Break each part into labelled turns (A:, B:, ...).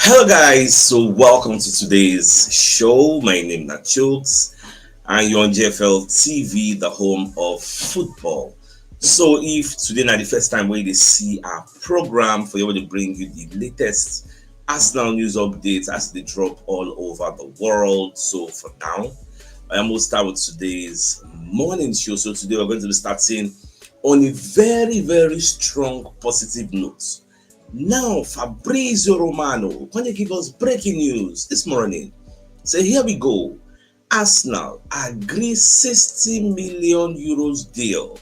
A: Hello guys, so welcome to today's show. My name is CHUKS and you're on JFL TV, the home of football. So if today not the first time where they see our program for you to bring you the latest Arsenal news updates as they drop all over the world. So for now, I am going to start with today's morning show. So today we're going to be starting on a very strong positive note. Now, Fabrizio Romano, can you give us breaking news this morning? So here we go. Arsenal agrees 60 million euros deal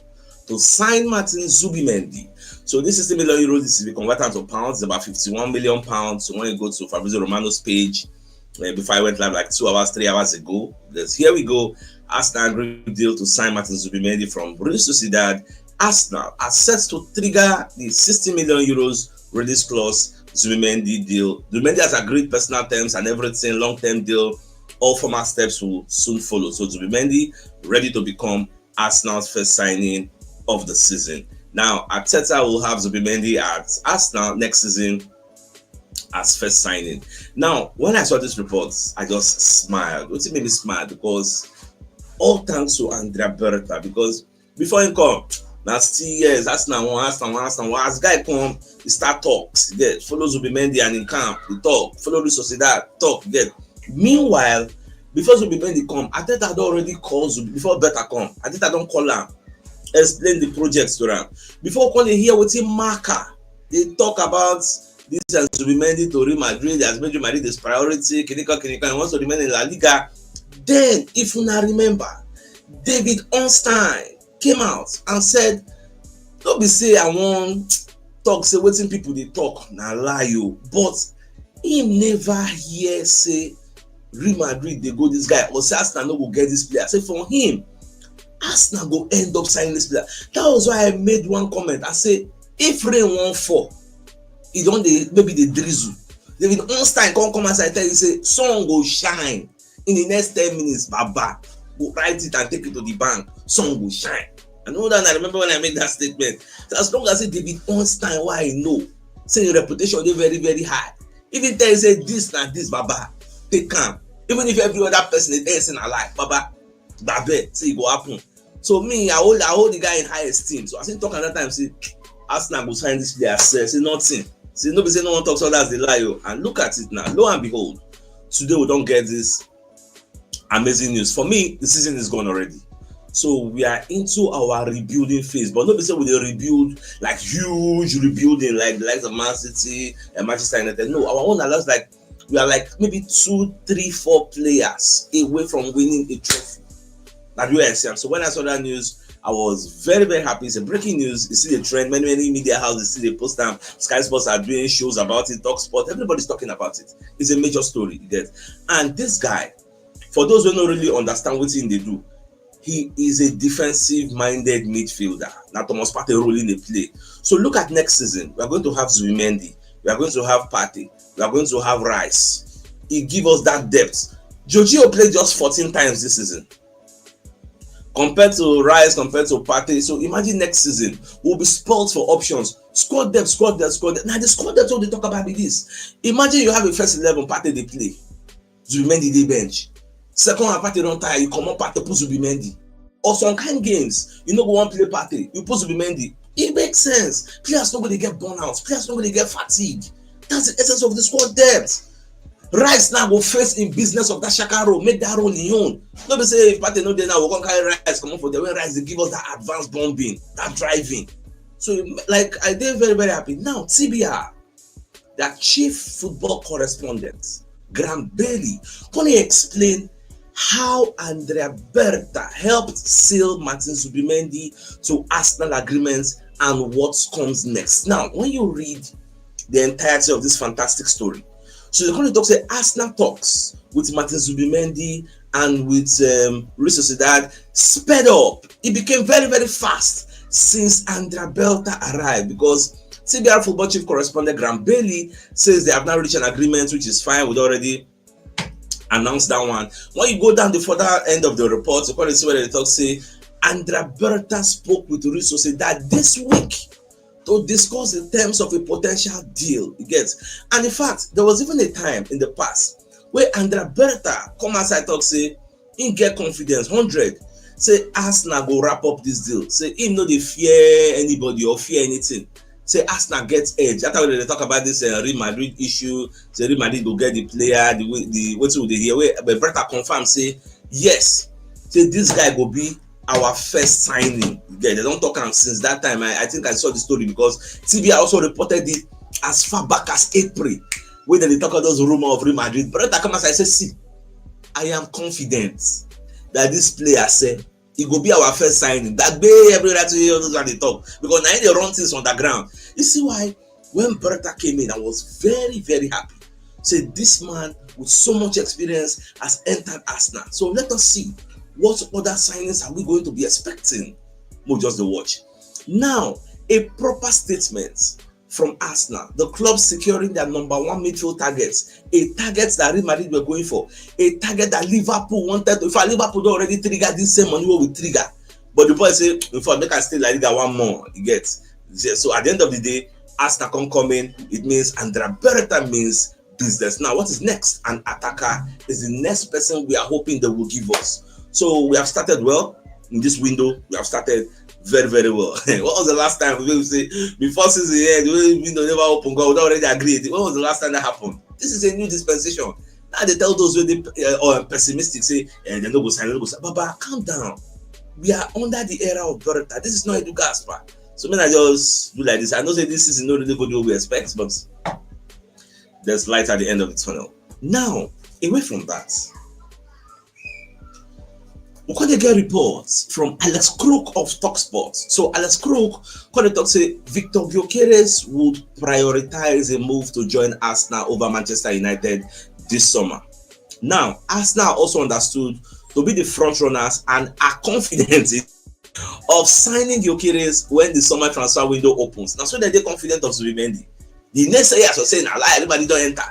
A: to sign Martin Zubimendi. So this 60 million euros, this is converted to pounds, about 51 million pounds. So when you go to Fabrizio Romano's page, before I went live like 2 hours, 3 hours ago, here we go. Arsenal agreed deal to sign Martin Zubimendi from Real Sociedad. Arsenal are set to trigger the 60 million euros release clause Zubimendi deal. Zubimendi has agreed personal terms and everything, long-term deal. All formal steps will soon follow. So Zubimendi ready to become Arsenal's first signing of the season. Now, Arteta will have Zubimendi at Arsenal next season as first signing. Now, when I saw this report, I just smiled. It made me smile because all thanks to Andrea Berta, because before he come, now still years, Arsenal. As guy come, he start talks. Get follow Zubimendi and in camp, he talk. Follow the Sociedad, talk. Get. Meanwhile, before Zubimendi come, Arteta had already called before Berta come. Arteta don't call him, explain the projects to him. Before calling here with him marker, they talk about this and Zubimendi to Real Madrid. As made Real Madrid this priority. Kinika, and wants to remain in La Liga. Then, if you now remember, David Ornstein came out and said, don't be say I want talk, say wetin people they talk, na lie you. But he never hear say Real Madrid they go this guy or say Arsenal no go get this player. Say for him, Arsenal go end up signing this player. That was why I made one comment. I say if rain won't fall, it don't maybe the drizzle. David Ornstein come outside tell you say sun go shine in the next 10 minutes. Baba go write it and take it to the bank. Sun will shine. I know that. I remember when I made that statement. So as long as I say David Ornstein, why I know, say your reputation is very high. Even tell you say this and this, Baba, take calm. Even if every other person is dancing alive, Baba, say it go happen. So me, I hold the guy in high esteem. So I say talk another time, say Arsenal go sign this player. Say nothing. Say nobody say no one talks, so that's the lie. And look at it now. Lo and behold, today we don't get this amazing news. For me, the season is gone already. So we are into our rebuilding phase, but nobody say we will rebuild like huge rebuilding like the likes of Man City and Manchester United. No, our own allows like we are like maybe 2, 3, 4 players away from winning a trophy. That's where I see. So when I saw that news, I was very happy. It's a breaking news. You see the trend. Many media houses see the post them. Sky Sports are doing shows about it. Talk Sport. Everybody's talking about it. It's a major story. You get. And this guy, for those who don't really understand what they do, he is a defensive-minded midfielder. Now Thomas Partey role in the play. So look at next season. We are going to have Zubimendi. We are going to have Partey. We are going to have Rice. He gives us that depth. Jorginho played just 14 times this season. Compared to Rice, compared to Partey. So imagine next season, we'll be spoiled for options. Squad depth. Now the squad depth, what they talk about is this. Imagine you have a first 11, Partey they play. Zubimendi they bench. Second half Partey don't tire, you come on Partey, put Zubimendi. Or some kind of games, you know go one play Partey, you put Zubimendi. It makes sense. Players don't really get burnout. Players don't really get fatigue. That's the essence of the squad depth. Rice now go face in business of that Shaka role, make that role in own. Nobody say if Partey no dey now, we're gonna carry Rice come on for the way Rice they give us that advanced bombing, that driving. So like I did very happy. Now TBR, that chief football correspondent, Graham Bailey, can you explain how Andrea Berta helped seal Martin Zubimendi to Arsenal agreements and what comes next? Now, when you read the entirety of this fantastic story, so the current talk say Arsenal talks with Martin Zubimendi and with Real Sociedad sped up. It became very fast since Andrea Berta arrived, because TBR football chief correspondent Graham Bailey says they have now reached an agreement, which is fine. We'd already announced that one. When you go down the further end of the report, you see where they talk say Andrea Berta spoke with Real Sociedad this week to discuss the terms of a potential deal. You get, and in fact, there was even a time in the past where Andrea Berta come outside talk say him get confidence 100, say Arsenal go wrap up this deal, say him no dey fear anybody or fear anything, say Arsenal get edge. That's how they talk about this Real Madrid issue, say Real Madrid go get the player, the wetin we dey hear, where Berta confirm say yes, say this guy go be our first signing. Yeah, they don't talk am since that time. I think I saw the story because TV also reported it as far back as April, when they talk about those rumors of Real Madrid. But I come as I say, see, I am confident that this player said he go be our first signing. That day, every right to hear those when they talk, because now they run things on the ground. You see why when Berta came in, I was very, very happy. Say this man with so much experience has entered Arsenal. So let us see what other signings are we going to be expecting. We'll just watch. Now, a proper statement from Arsenal, the club securing their number one midfield targets, a target that Real Madrid were going for, a target that Liverpool wanted to. In fact, Liverpool don't already trigger this same money we trigger. But the boy say, in fact, make us stay like that one more. You get. So at the end of the day, Arsenal come in, it means Andrea Berta means business. Now, what is next? An attacker is the next person we are hoping they will give us. So we have started well in this window. We have started very, very well. What was the last time we say before season end, the window never open? God, we already agreed. When was the last time that happened? This is a new dispensation. Now they tell those who are pessimistic, say they no go sign, no go sign. But calm down. We are under the era of Berta. This is not Edu Gaspar. So when I just do like this, I know say this is not really good what we expect, but there's light at the end of the tunnel. Now, away from that, we can get reports from Alex Crook of TalkSport. So Alex Crook can talk say Viktor Gyökeres would prioritize a move to join Arsenal over Manchester United this summer. Now, Arsenal also understood to be the front runners and are confident of signing Gyökeres when the summer transfer window opens. Now, so that they're confident of Zubimendi. The next year, as I was saying, everybody don't enter.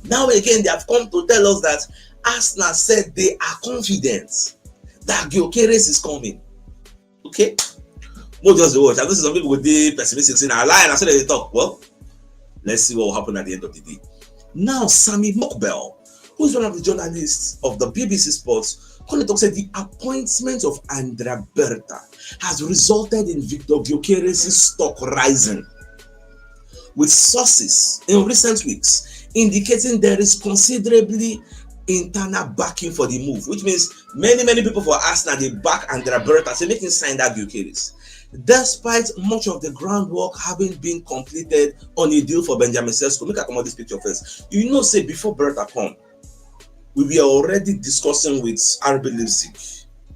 A: Now again, they have come to tell us that Arsenal said they are confident that Gyökeres is coming. Okay? Not just the watch. I know some people would be pessimistic saying, I lie, and I said they talk. Well, let's see what will happen at the end of the day. Now, Sammy Mokbel, who is one of the journalists of the BBC Sports, said the appointment of Andrea Berta has resulted in Viktor Gyökeres' stock rising, with sources in recent weeks indicating there is considerably internal backing for the move, which means many people for Arsenal they back Andrea Berta, say making sign that Gyökeres, despite much of the groundwork having been completed on a deal for Benjamin Sesko. Make I come on this picture first. You know, say before Berta come, we were already discussing with RB Leipzig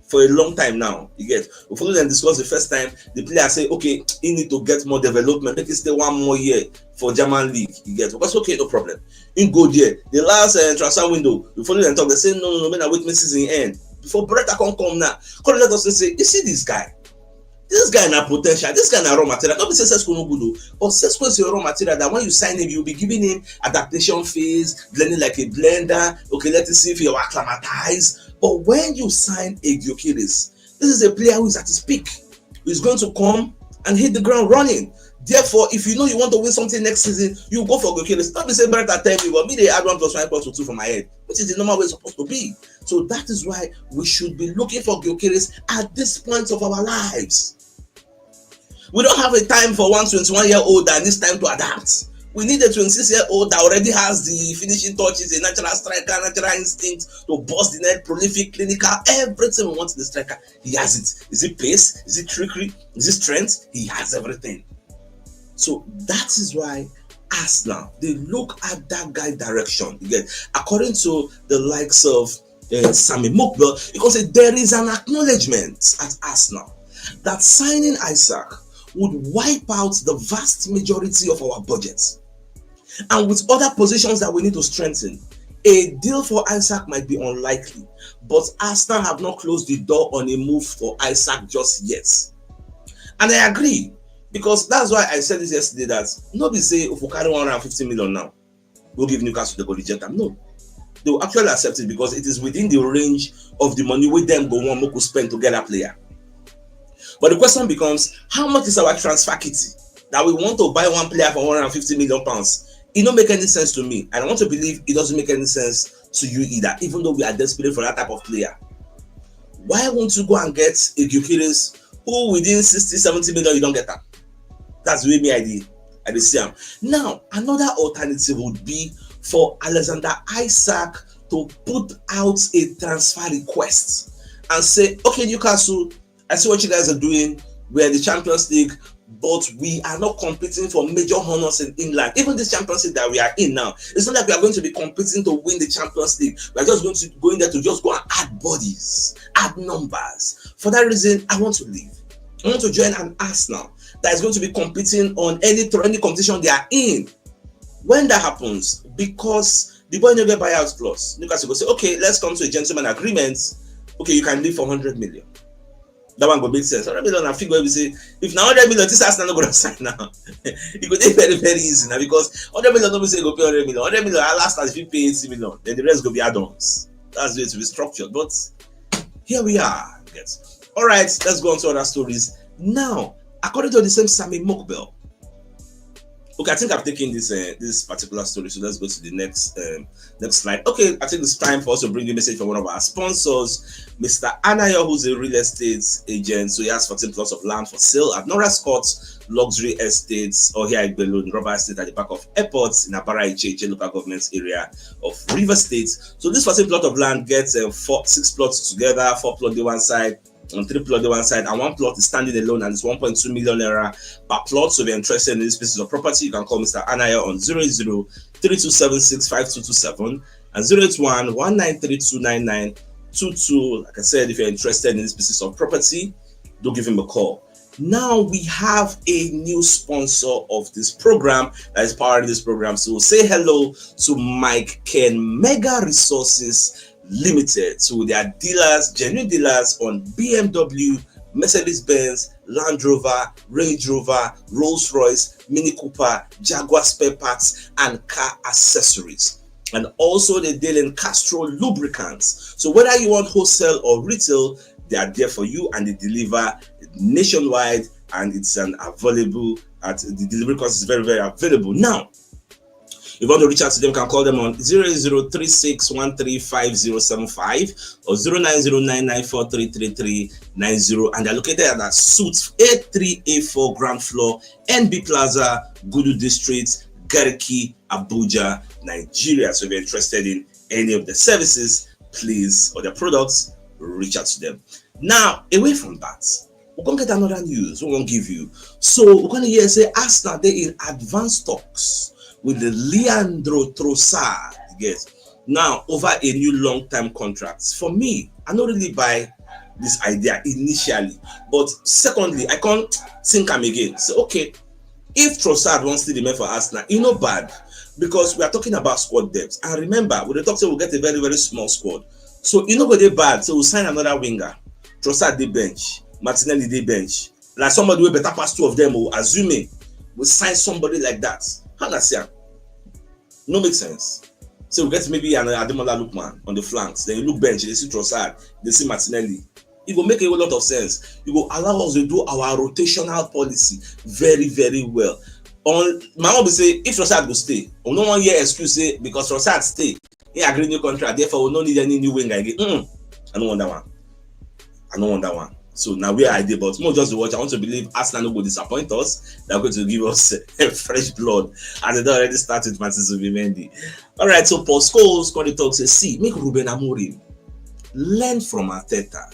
A: for a long time now. You get, we follow them discuss the first time. The player say, okay, he need to get more development, make it stay one more year for German league. You get, because okay, no problem. In go there, the last transfer window, we follow them talk. They say no, when I wait my season end before Berta come now. Come let us say, you see this guy. This guy na potential, this guy na raw material. Don't be say Sesko no good, but Sesko is your raw material that when you sign him, you'll be giving him adaptation phase, blending like a blender. Okay, let us see if you're acclimatized. But when you sign a Gyökeres, this is a player who is at his peak, who is going to come and hit the ground running. Therefore, if you know you want to win something next season, you go for Gyökeres. Don't be saying Berta tell me, but me they add 1 + 1 = 2 from my head, which is the normal way it's supposed to be. So that is why we should be looking for Gyökeres at this point of our lives. We don't have a time for 21-year-old that needs time to adapt. We need a 26-year-old that already has the finishing touches, a natural striker, natural instinct to bust the net, prolific, clinical, everything we want in the striker. He has it. Is it pace? Is it trickery? Is it strength? He has everything. So that is why Arsenal, they look at that guy direction. Again, according to the likes of Sammy Mokbel, you can say there is an acknowledgement at Arsenal that signing Isak would wipe out the vast majority of our budgets. And with other positions that we need to strengthen, a deal for Isak might be unlikely, but Arsenal have not closed the door on a move for Isak just yet. And I agree, because that's why I said this yesterday, that nobody say if we carry 150 million now, we'll give Newcastle the reject them. No, they will actually accept it because it is within the range of the money with them go on to spend to get a player. But the question becomes, how much is our transfer kitty? that we want to buy one player for 150 million pounds. It don't make any sense to me, and I want to believe it doesn't make any sense to you either, even though we are desperate for that type of player. Why won't you go and get a Gyökeres who within 60-70 million you don't get that? That's the way me I see him. Now, another alternative would be for Alexander Isak to put out a transfer request and say, okay, Newcastle, I see what you guys are doing. We're in the Champions League, but we are not competing for major honors in England. Even this Champions League that we are in now, it's not like we are going to be competing to win the Champions League. We are just going to go in there to just go and add bodies, add numbers. For that reason, I want to leave. I want to join an Arsenal that is going to be competing on any competition they are in. When that happens, because the boy never buyout clause, Newcastle will say, okay, let's come to a gentleman agreement. Okay, you can leave for 100 million. That one go make sense. 100 million, I figure we say, if now 100 million, this Arsenal not going to sign now. It could be very, very easy now, because 100 million, nobody say go pay 100 million. 100 million, last as if you pay 80 million, then the rest go be add-ons. That's the way to be structured. But here we are. Yes. All right, let's go on to other stories. Now, according to the same Sammy Mokbel, okay, I think I've taken this particular story, so let's go to the next slide. Okay, I think it's time for us to bring a message from one of our sponsors, Mr. Anayo, who's a real estate agent. So he has 14 plots of land for sale at Norris Court Luxury Estates, or here at Belun Rubber Estate at the back of airports in Abara Icheche local government area of River State. So this 14 plot of land gets 6 plots together, 4 plots on one side, and 3 plots on one side, and 1 plot is standing alone, and it's 1.2 million naira per plot. So if you're interested in this piece of property, you can call Mr. Anaya on 080-3276-5227 and 081-1932-9922. Like I said, if you're interested in this piece of property, do give him a call. Now we have a new sponsor of this program that is powering this program. So say hello to Mike Ken Mega Resources Limited, to their dealers, genuine dealers on BMW, Mercedes-Benz, Land Rover, Range Rover, Rolls-Royce, Mini Cooper, Jaguar spare parts, and car accessories. And also they deal in Castrol lubricants. So whether you want wholesale or retail, they are there for you, and they deliver nationwide, and it's available at the delivery cost is very, very available. Now, if you want to reach out to them, you can call them on 0036135075 or 09099433390, and they're located at that Suits A3A4 ground floor, NB Plaza, Gudu District, Garki, Abuja, Nigeria. So if you're interested in any of the services, please, or their products, reach out to them. Now, away from that, we're going to get another news we're going to give you. So we're going to hear say Arsenal, they in advanced talks with the Leandro Trossard, yes, now over a new long-term contract. For me, I don't really buy this idea initially, but secondly, I can't think I'm again. So okay, if Trossard wants to remain for Arsenal, it's not bad, because we are talking about squad depth. And remember, with the talk, we'll get a very, very small squad. So it's not going to be bad. So we'll sign another winger. Trossard the bench, Martinelli the bench. Like somebody will better pass 2 of them, or assuming we'll sign somebody like that. How does that? No make sense. So we get maybe an Ademola Lookman on the flanks. Then you look bench, they see Trossard, they see Martinelli. It will make a lot of sense. It will allow us to do our rotational policy very, very well. On my own, we say if Trossard will stay, we no one hear excuse say because Trossard stay, he agree new contract, therefore we don't need any new winger again. I don't want that one. I don't want that one. So now we are ideal, but more just to watch. I want to believe Arsenal will disappoint us. They're going to give us fresh blood, as they already started with Martin Zubimendi. All right, so Paul Scholes going to talk, say, see, make Ruben Amorim learn from Arteta.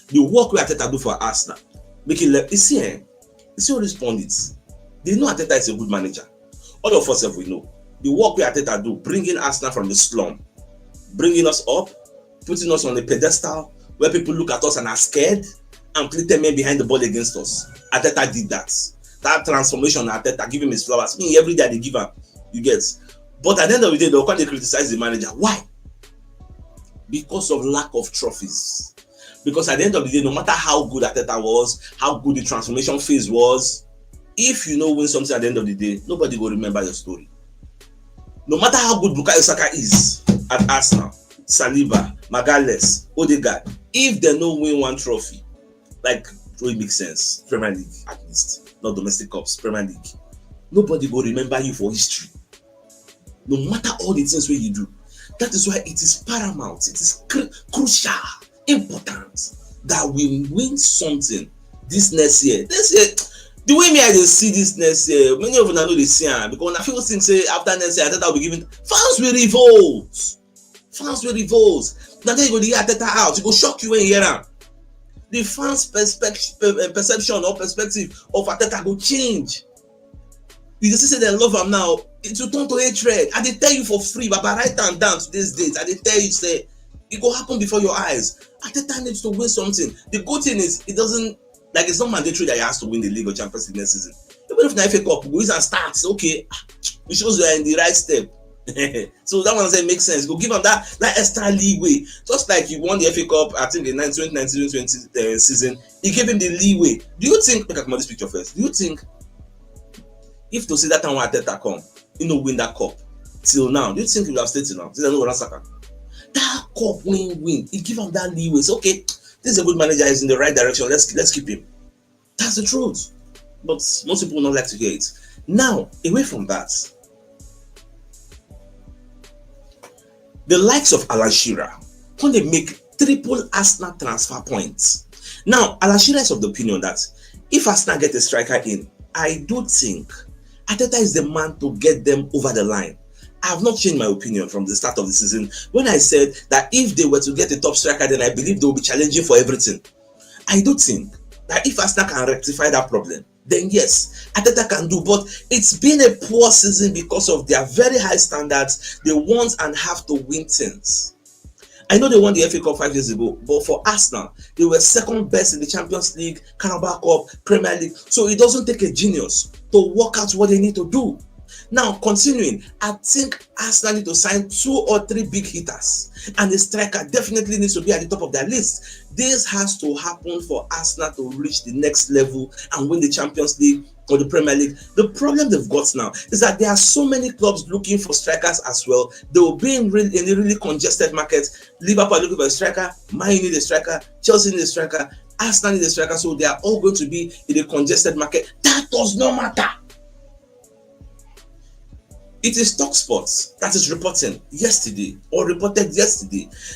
A: The work we Arteta do for Arsenal, make it learn. You see all these pundits, they know Arteta is a good manager. All of us, we know the work we Arteta do, bringing Arsenal from the slum, bringing us up, putting us on a pedestal where people look at us and are scared, and play 10 men behind the ball against us. Arteta did that. That transformation, Arteta, give him his flowers. Me, every day they give him, you get. But at the end of the day, they'll come to criticize the manager. Why? Because of lack of trophies. Because at the end of the day, no matter how good Arteta was, how good the transformation phase was, if you know win something at the end of the day, nobody will remember your story. No matter how good Bukayo Saka is at Arsenal, Saliba, Magalhaes, Odegaard, if they don't win one trophy, like So it makes sense. Premier League, at least. Not domestic cups, Premier League. Nobody will remember you for history. No matter all the things where you do. That is why it is paramount, it is crucial, important that we win something this next year. Next year, the way me I dey see this next year, many of you know they see am, because I feel think say after next year, Arteta will be giving fans will revolt. Fans will revolt. Now then you go the Arteta out, it go shock you when you hear am. The fans' perception or perspective of Arteta go change. You just say they love him now, it will turn to hatred. And they tell you for free, but write them down to this date. And they tell you, say, it will happen before your eyes. Arteta needs to win something. The good thing is, it doesn't, like, it's not mandatory that he has to win the league or Champions League next season. Even if the FA Cup goes and starts, okay, it shows you are in the right step. So that one makes sense. Go give him that extra leeway. Just like you won the FA Cup, I think in 2019-2020 season, he gave him the leeway. Do you think, look at this picture first, do you think, if to see that time when Arteta come, win that cup till now, do you think he will have stayed till now? Till no Saka. That cup win, he give him that leeway. So okay, this is a good manager, he's in the right direction. Let's keep him. That's the truth. But most people don't like to hear it. Now, away from that, the likes of Alan Shearer, when they make triple Arsenal transfer points. Now, Alan Shearer is of the opinion that if Arsenal get a striker in, I do think Arteta is the man to get them over the line. I have not changed my opinion from the start of the season when I said that if they were to get a top striker, then I believe they will be challenging for everything. I do think that if Arsenal can rectify that problem, then yes, Arteta can do. But it's been a poor season because of their very high standards. They want and have to win things. I know they won the FA Cup 5 years ago, but for Arsenal, they were second best in the Champions League, Carabao Cup, Premier League. So it doesn't take a genius to work out what they need to do. Now, continuing, I think Arsenal need to sign 2 or 3 big hitters, and the striker definitely needs to be at the top of their list. This has to happen for Arsenal to reach the next level and win the Champions League or the Premier League. The problem they've got now is that there are so many clubs looking for strikers as well. They will be in a really congested market. Liverpool are looking for a striker, Man U need a striker, Chelsea need a striker, Arsenal need a striker, so they are all going to be in a congested market. That does not matter. It is TalkSport that is reported yesterday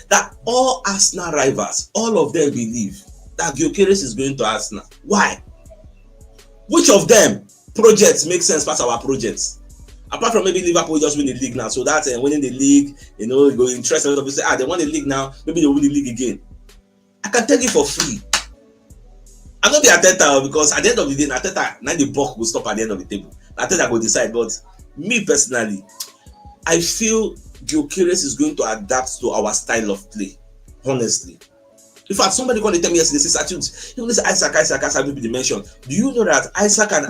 A: that all Arsenal rivals, all of them believe that Gyökeres is going to Arsenal. Why? Which of them projects make sense past our projects? Apart from maybe Liverpool just win the league now, so that winning the league, go interest a lot of people say, they won the league now, maybe they win the league again. I can tell you for free. I'm not the Arteta, because at the end of the day, Arteta, now the buck will stop at the end of the table. Arteta will decide, but me personally, I feel Gyökeres is going to adapt to our style of play. Honestly, in fact, somebody called tell me yesterday, this Isak will be mentioned. Do you know that Isak and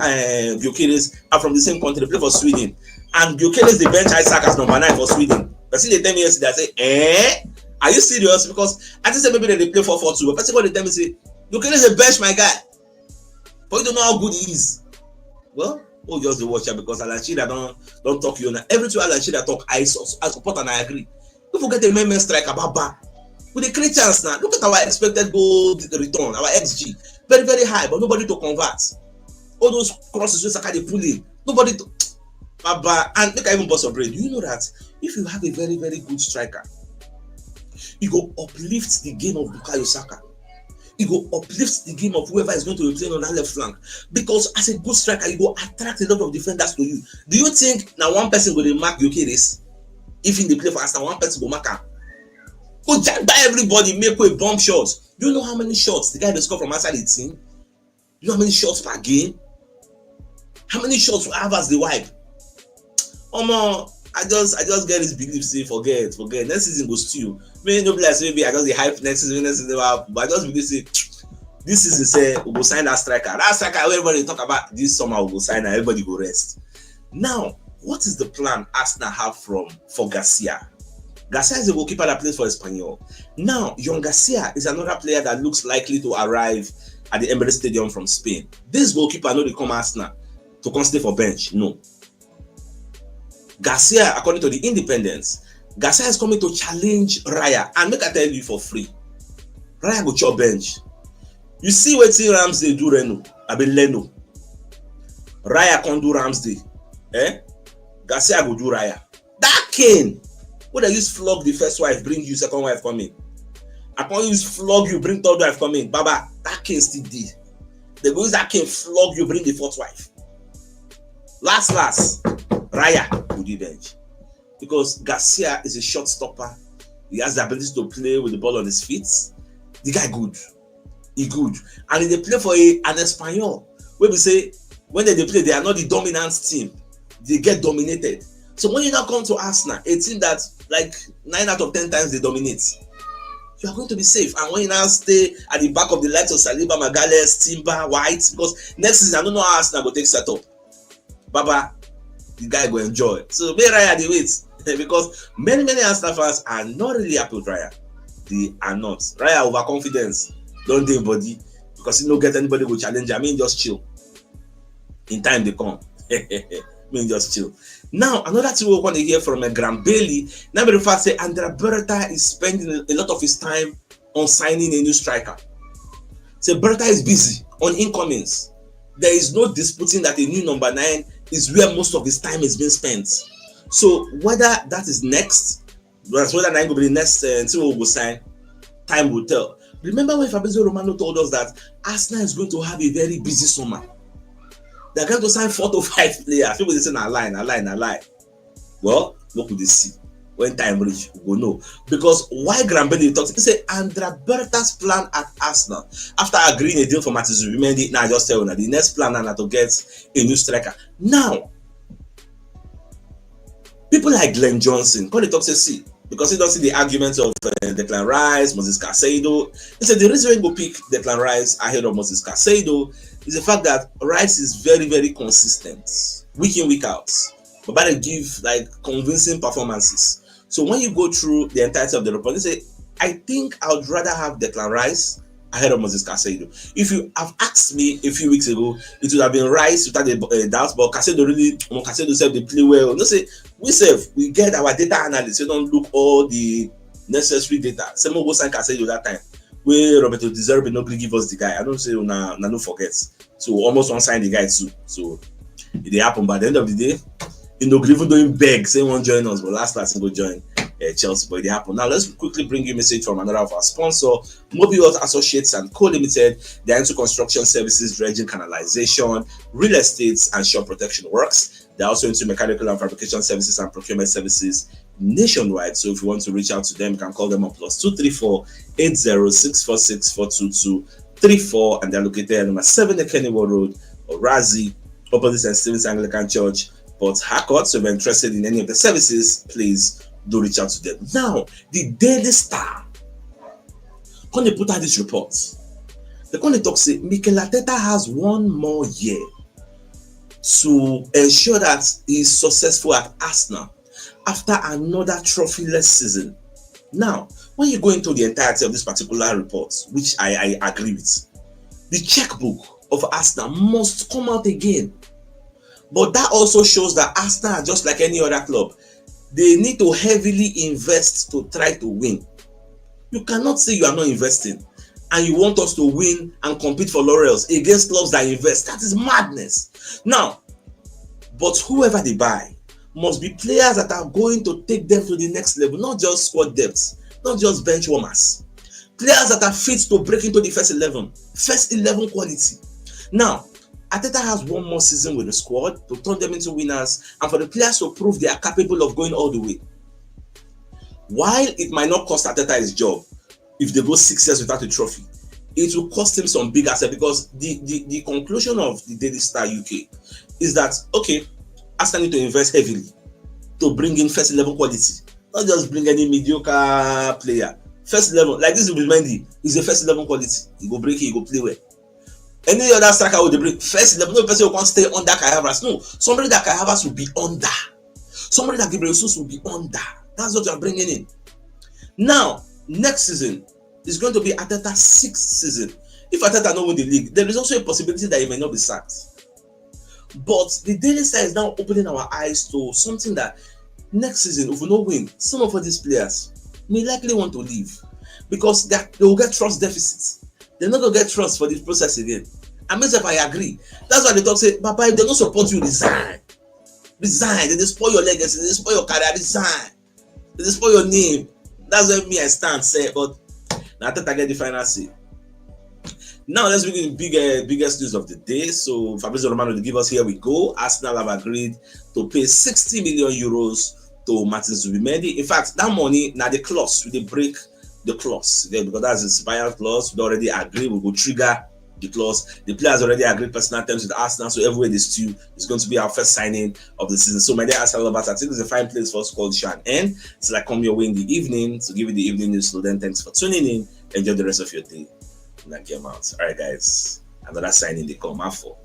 A: Gyökeres are from the same country? They play for Sweden, and Gyökeres they bench Isak as number 9 for Sweden. Person they tell me yesterday, I say, are you serious? Because I just said maybe they play 4-4-2. But person called they tell me say, Gyökeres they bench my guy, but you don't know how good he is. Well, just the watcher, because Alan Shearer don't talk you now. Every time Alan Shearer talk, I support and I agree. Don't forget the main striker Baba. With the create chance now, look at our expected goal return, our XG, very very high, but nobody to convert. All those crosses just they pull in, nobody to Baba. And make I even bust a brain. Do you know that if you have a very very good striker, you go uplift the game of Bukayo Saka. You go uplift the game of whoever is going to be playing on that left flank, because as a good striker, you go attract a lot of defenders to you. Do you think now one person will mark Gyökeres if in the play for Arsenal, one person will mark him? Go jack by everybody, make way bomb shots. Do you know how many shots the guy they score from outside the team? Do you know how many shots per game? How many shots will have as the wipe? I just get this belief, say forget. Next season goes to you. Maybe nobody like maybe I just the hype next season, but I just believe say this season say we go sign that striker. That striker everybody talk about this summer we go sign and everybody go rest. Now, what is the plan Arsenal have for Garcia? Garcia is a goalkeeper that plays for Espanyol. Now, Joan Garcia is another player that looks likely to arrive at the Emirates Stadium from Spain. This goalkeeper know they come Arsenal to come stay for bench. No. Garcia, according to the Independents, Garcia is coming to challenge Raya. And make I tell you for free, Raya go chop bench. You see wetin Ramsey do Leno. Raya can't do Ramsey. Garcia go do Raya. That Kane, what they use flog the first wife, bring you second wife coming. I can't use flog you, bring third wife coming. Baba, that Kane still did. They go use that Kane flog you, bring the fourth wife. Last, Raya will do bench. Because Garcia is a short stopper. He has the ability to play with the ball on his feet. The guy good. He good. And if they play for an Espanyol, where we say, when they play, they are not the dominant team. They get dominated. So when you now come to Arsenal, a team that like 9 out of 10 times they dominate, you are going to be safe. And when you now stay at the back of the likes of Saliba, Magalhaes, Timber, White, because next season I don't know how Arsenal will take set up. Baba, the guy will enjoy. So may Raya the wait, because many Arsenal fans are not really happy with Raya. They are not. Raya overconfidence, don't they, body, because you don't get anybody go challenge. I mean, just chill. In time they come. Just chill. Now, another thing we want to hear from Graham Bailey. Now, the fact say Andrea Berta is spending a lot of his time on signing a new striker. So Berta is busy on incomings. There is no disputing that a new number 9 is where most of his time is being spent. So whether that is next, whether 9 will be the next until we will sign, time will tell. Remember when Fabrizio Romano told us that Arsenal is going to have a very busy summer. They're going to sign 4 to 5 players. People say a lie. Well, what could they see? When time reach, we will know. Because why Graham Bailey talks, he said Andrea Berta's plan at Arsenal, after agreeing a deal for Zubimendi, now I just tell you, the next plan now to get a new striker. Now, people like Glenn Johnson, when they talk, say, see, because he doesn't see the arguments of Declan Rice, Moses Caicedo. He said the reason we go pick Declan Rice ahead of Moses Caicedo is the fact that Rice is very consistent, week in, week out. But they give like convincing performances. So when you go through the entirety of the report, they say, I think I would rather have Declan Rice ahead of Moses Caicedo. If you have asked me a few weeks ago, it would have been Rice without a doubt, but Caicedo said they play well. No say we get our data analysts. We don't look all the necessary data. Same go sign Caicedo that time. Where Roberto De Zerbi nobody give us the guy. I don't say no forgets. So almost one sign the guy too. So it happened. By the end of the day, even though he beg, say won't join us, but last he go join Chelsea, but it happened. Now let's quickly bring you a message from another of our sponsor, Mobius Associates and Co Limited. They're into construction services, dredging, canalization, real estate, and shore protection works. They're also into mechanical and fabrication services and procurement services nationwide. So if you want to reach out to them, you can call them on +234 80 422 and they're located at number 7 Kennywood Road, Orazi, opposite St. Stephen's Anglican Church, Port Harcourt. So if you're interested in any of the services, please do reach out to them. Now, the Daily Star, when they put out this report, they're going to talk, say, Mikel Arteta has 1 more year to ensure that he's successful at Arsenal after another trophyless season. Now, when you go into the entirety of this particular report, which I agree with, the checkbook of Arsenal must come out again. But that also shows that Arsenal, just like any other club, they need to heavily invest to try to win. You cannot say you are not investing and you want us to win and compete for laurels against clubs that invest. That is madness. Now, but whoever they buy must be players that are going to take them to the next level, not just squad depth, not just bench warmers. Players that are fit to break into the first 11 quality. Now, Arteta has 1 more season with the squad to turn them into winners and for the players to prove they are capable of going all the way. While it might not cost Arteta his job if they go 6 years without a trophy, it will cost him some big asset, because the conclusion of the Daily Star UK is that, okay, Arsenal need to invest heavily to bring in first 11 quality, not just bring any mediocre player. First 11, like this Zubimendi, is a first 11 quality. He go break it, he go play well. Any other striker would bring first 11. No person who can't stay under Kai Havertz. No, somebody that Kai Havertz will be under. Somebody that Gabriel Jesus will be under. That's what you are bringing in. Now, next season is going to be Arteta's 6th season. If Arteta not win the league, there is also a possibility that he may not be sacked. But the Daily Star is now opening our eyes to something that next season, if we don't win, some of these players may likely want to leave because they will get trust deficits. they're not gonna get trust for this process again. And myself, I agree. That's why they talk say, Papa, if they don't support you, resign. Resign. They spoil your legacy, they spoil your career, resign. They spoil your name. That's where me I stand say, but now I get the final say. Now let's begin the biggest news of the day. So Fabrizio Romano to give us here we go. Arsenal have agreed to pay 60 million euros to Martin Zubimendi. In fact, that money now the clause, we break the clause because that's a expired clause. We already agreed, we will trigger the clause. The players already agreed personal terms with Arsenal, so everywhere this too is going to be our first signing of the season. So my dear Arsenal lovers, I think it's a fine place for us to call the show and end. So I come your way in the evening to give you the evening news. So then thanks for tuning in. Enjoy the rest of your day. Like your mouth. All right, guys. Another signing they come out for.